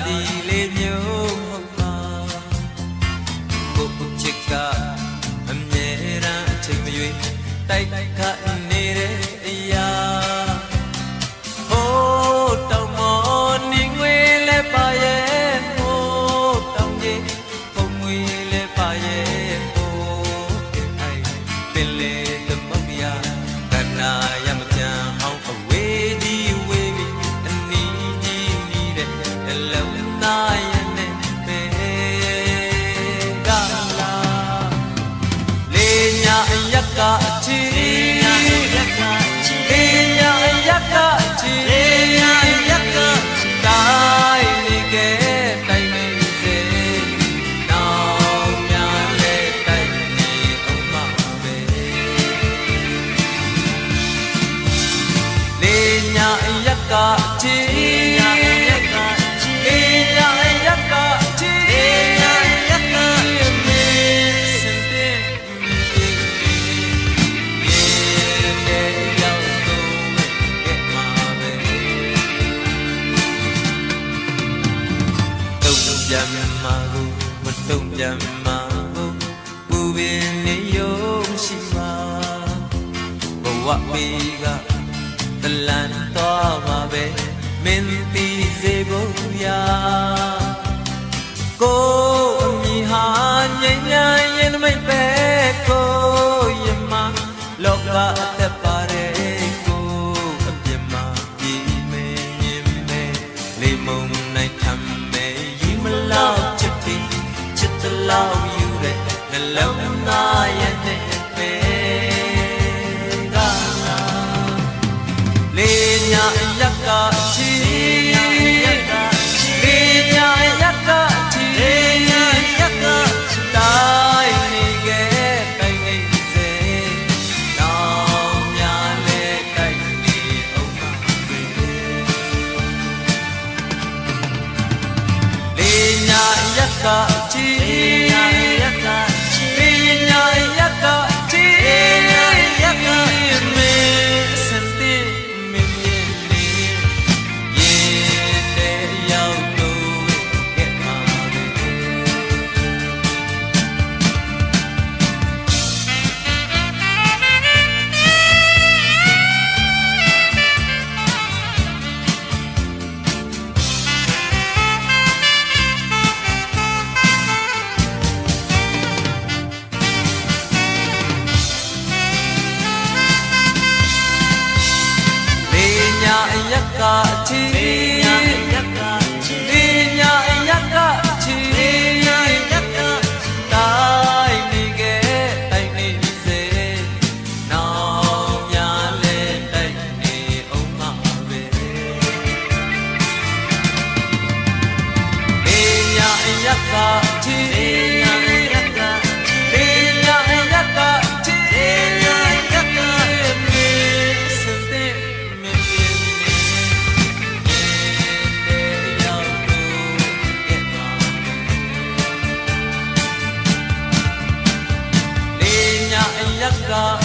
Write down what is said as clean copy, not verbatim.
ဒီလေးမျိုးဟုတ်ပါကိုကိုချစ်ကအမြဲတမ်းအချိန်မရွေးတိုက်ခတ်နေတဲ့အရာဟိုးတောင်မော်နေငွေလဲပါရဲ့ဟိုးတောင်ကြီးပုံငွေလဲပါရဲ့ဟိုးပင်လေသမုတ်ရကနာရမကြံအောင်အဝေးကြီးဝေးပြီးအနီးကြီးနေတဲ့လုံသားရဲ့နဲ့ပဲကလာလေညာအရကအချီပြန်မှာပူပင်နေရုံရှိမှာဘဝမေကတလန်တော့မှာပဲမင်းသိစေဖို့ရာကိုအမိဟာငြိမ်းချမ်းရင်မိတ်ပဲကိုရမလောကအသက်ပါတယ်ကိုအပြစ်မှာပြီးမင်းရင်ပဲလေမုံနိုင်ထမ်းမယ်ရီမလောက်ချစ်ပြီးလောက်ယူတဲ့နှလုံးသားရဲ့နဲ့ပဲကလာလေညာအရက်ကချီလေညာအရက်ကချီလေညာအရက်ကတိုင်းနေခဲ့တိုင်နေစေနောင်များလဲတိုင်နေအောင်ပါပဲလေညာအရက်ကချီချီညာရက်ကချီညာရက်ကချီညာရက်ကတိုင်းနေခဲ့တိုင်နေစေနောင်များလဲတိုင်နေအောင်မှာပဲညာရက်ကချီညာရက်ကချီညာရက်ကချီညာရက်ကမေစတဲ့မေက